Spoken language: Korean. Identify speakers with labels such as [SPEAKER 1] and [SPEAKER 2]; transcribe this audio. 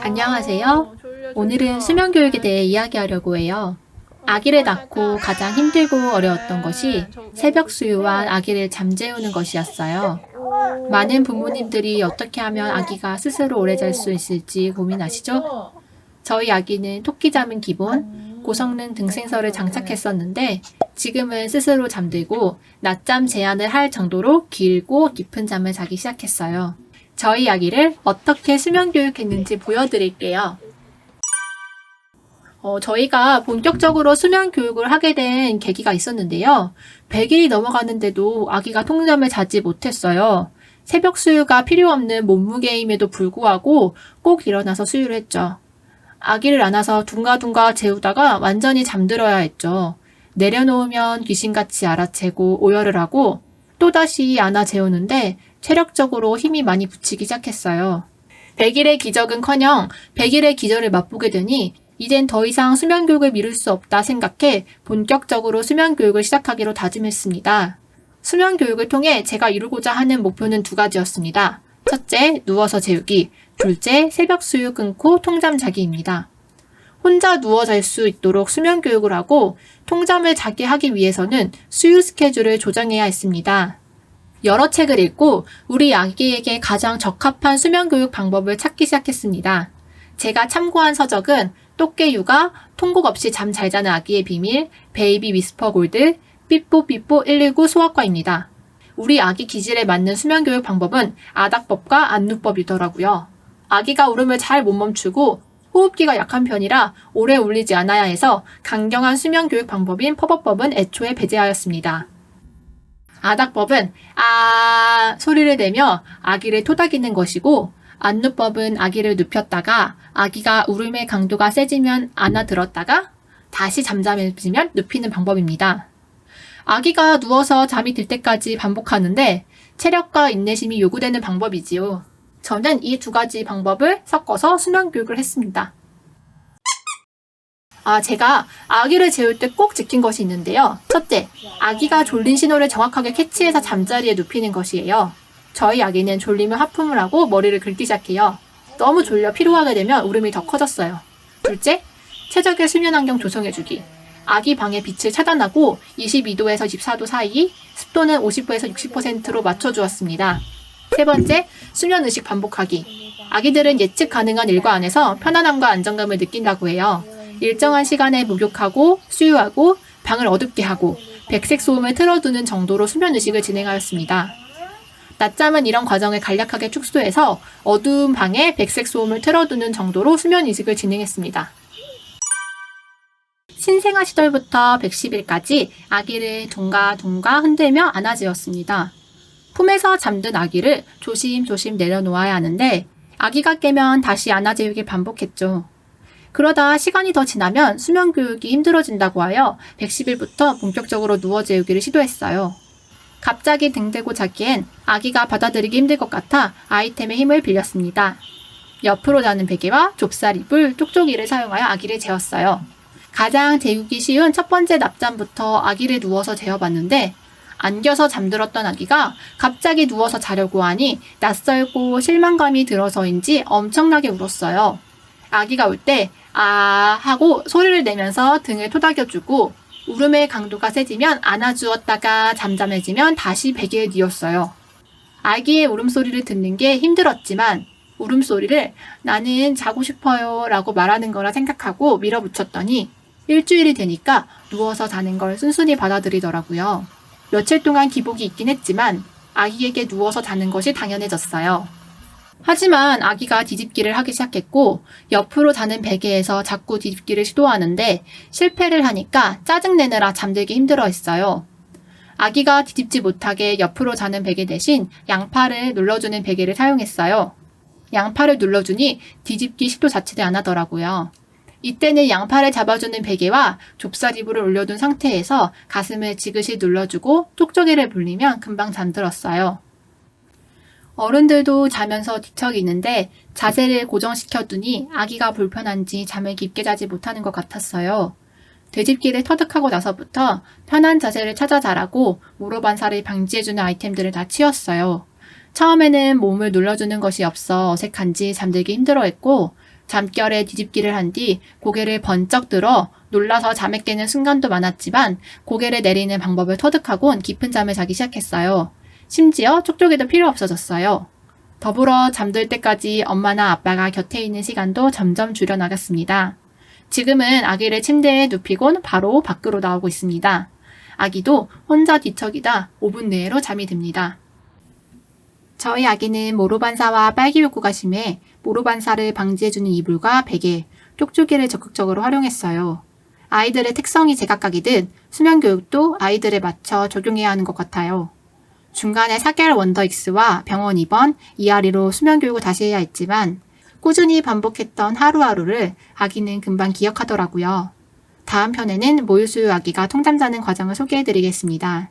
[SPEAKER 1] 안녕하세요. 오늘은 수면 교육에 대해 이야기하려고 해요. 아기를 낳고 가장 힘들고 어려웠던 것이 새벽 수유와 아기를 잠재우는 것이었어요. 많은 부모님들이 어떻게 하면 아기가 스스로 오래 잘 수 있을지 고민하시죠? 저희 아기는 토끼잠은 기본, 고성능 등생서를 장착했었는데 지금은 스스로 잠들고 낮잠 제한을 할 정도로 길고 깊은 잠을 자기 시작했어요. 저희 아기를 어떻게 수면 교육했는지 보여드릴게요. 저희가 본격적으로 수면 교육을 하게 된 계기가 있었는데요. 100일이 넘어가는데도 아기가 통잠을 자지 못했어요. 새벽 수유가 필요 없는 몸무게임에도 불구하고 꼭 일어나서 수유를 했죠. 아기를 안아서 둥가둥가 재우다가 완전히 잠들어야 했죠. 내려놓으면 귀신같이 알아채고 오열을 하고 또다시 안아 재우는데 체력적으로 힘이 많이 붙이기 시작했어요. 100일의 기적은커녕 100일의 기절을 맛보게 되니 이젠 더 이상 수면 교육을 미룰 수 없다 생각해 본격적으로 수면 교육을 시작하기로 다짐했습니다. 수면 교육을 통해 제가 이루고자 하는 목표는 두 가지였습니다. 첫째, 누워서 재우기. 둘째, 새벽 수유 끊고 통잠 자기입니다. 혼자 누워 잘 수 있도록 수면 교육을 하고 통잠을 자게 하기 위해서는 수유 스케줄을 조정해야 했습니다. 여러 책을 읽고 우리 아기에게 가장 적합한 수면 교육 방법을 찾기 시작했습니다. 제가 참고한 서적은 똑개 육아, 통곡 없이 잠 잘 자는 아기의 비밀, 베이비 위스퍼 골드, 삐뽀삐뽀 119 소아과입니다. 우리 아기 기질에 맞는 수면 교육 방법은 아닥법과 안누법이더라고요. 아기가 울음을 잘 못 멈추고 호흡기가 약한 편이라 오래 울리지 않아야 해서 강경한 수면 교육 방법인 퍼버법은 애초에 배제하였습니다. 아닥법은 아 소리를 내며 아기를 토닥이는 것이고 안누법은 아기를 눕혔다가 아기가 울음의 강도가 세지면 안아들었다가 다시 잠잠해지면 눕히는 방법입니다. 아기가 누워서 잠이 들 때까지 반복하는데 체력과 인내심이 요구되는 방법이지요. 저는 이 두 가지 방법을 섞어서 수면 교육을 했습니다. 제가 아기를 재울 때 꼭 지킨 것이 있는데요. 첫째, 아기가 졸린 신호를 정확하게 캐치해서 잠자리에 눕히는 것이에요. 저희 아기는 졸리면 하품을 하고 머리를 긁기 시작해요. 너무 졸려 피로하게 되면 울음이 더 커졌어요. 둘째, 최적의 수면 환경 조성해주기. 아기 방의 빛을 차단하고 22도에서 24도 사이, 습도는 50에서 60%로 맞춰주었습니다. 세 번째, 수면 의식 반복하기. 아기들은 예측 가능한 일과 안에서 편안함과 안정감을 느낀다고 해요. 일정한 시간에 목욕하고 수유하고 방을 어둡게 하고 백색 소음을 틀어두는 정도로 수면 의식을 진행하였습니다. 낮잠은 이런 과정을 간략하게 축소해서 어두운 방에 백색 소음을 틀어두는 정도로 수면 의식을 진행했습니다. 신생아 시절부터 110일까지 아기를 둥가둥가 흔들며 안아재웠습니다. 품에서 잠든 아기를 조심조심 내려놓아야 하는데 아기가 깨면 다시 안아재우기 반복했죠. 그러다 시간이 더 지나면 수면 교육이 힘들어진다고 하여 110일부터 본격적으로 누워 재우기를 시도했어요. 갑자기 등대고 자기엔 아기가 받아들이기 힘들 것 같아 아이템의 힘을 빌렸습니다. 옆으로 자는 베개와 좁쌀 이불, 쪽쪽이를 사용하여 아기를 재웠어요. 가장 재우기 쉬운 첫 번째 낮잠부터 아기를 누워서 재워봤는데 안겨서 잠들었던 아기가 갑자기 누워서 자려고 하니 낯설고 실망감이 들어서인지 엄청나게 울었어요. 아기가 울 때 아 하고 소리를 내면서 등을 토닥여주고 울음의 강도가 세지면 안아주었다가 잠잠해지면 다시 베개에 뉘었어요. 아기의 울음소리를 듣는 게 힘들었지만 울음소리를 나는 자고 싶어요 라고 말하는 거라 생각하고 밀어붙였더니 일주일이 되니까 누워서 자는 걸 순순히 받아들이더라고요. 며칠 동안 기복이 있긴 했지만 아기에게 누워서 자는 것이 당연해졌어요. 하지만 아기가 뒤집기를 하기 시작했고 옆으로 자는 베개에서 자꾸 뒤집기를 시도하는데 실패를 하니까 짜증내느라 잠들기 힘들어했어요. 아기가 뒤집지 못하게 옆으로 자는 베개 대신 양팔을 눌러주는 베개를 사용했어요. 양팔을 눌러주니 뒤집기 시도 자체를 안 하더라고요. 이때는 양팔을 잡아주는 베개와 좁쌀 이불을 올려둔 상태에서 가슴을 지그시 눌러주고 쪽쪽이를 불리면 금방 잠들었어요. 어른들도 자면서 뒤척이는데 자세를 고정시켜두니 아기가 불편한지 잠을 깊게 자지 못하는 것 같았어요. 뒤집기를 터득하고 나서부터 편한 자세를 찾아 자라고 무릎 안살을 방지해주는 아이템들을 다 치웠어요. 처음에는 몸을 눌러주는 것이 없어 어색한지 잠들기 힘들어했고 잠결에 뒤집기를 한 뒤 고개를 번쩍 들어 놀라서 잠에 깨는 순간도 많았지만 고개를 내리는 방법을 터득하곤 깊은 잠을 자기 시작했어요. 심지어 쪽쪽이도 필요 없어졌어요. 더불어 잠들 때까지 엄마나 아빠가 곁에 있는 시간도 점점 줄여나갔습니다. 지금은 아기를 침대에 눕히곤 바로 밖으로 나오고 있습니다. 아기도 혼자 뒤척이다 5분 내로 잠이 듭니다. 저희 아기는 모로반사와 빨기요구가 심해 모로반사를 방지해주는 이불과 베개, 쪽쪽이를 적극적으로 활용했어요. 아이들의 특성이 제각각이듯 수면 교육도 아이들에 맞춰 적용해야 하는 것 같아요. 중간에 4개월 원더익스와 병원 입원, 이하리로 수면 교육을 다시 해야 했지만 꾸준히 반복했던 하루하루를 아기는 금방 기억하더라고요. 다음 편에는 모유수유 아기가 통잠 자는 과정을 소개해드리겠습니다.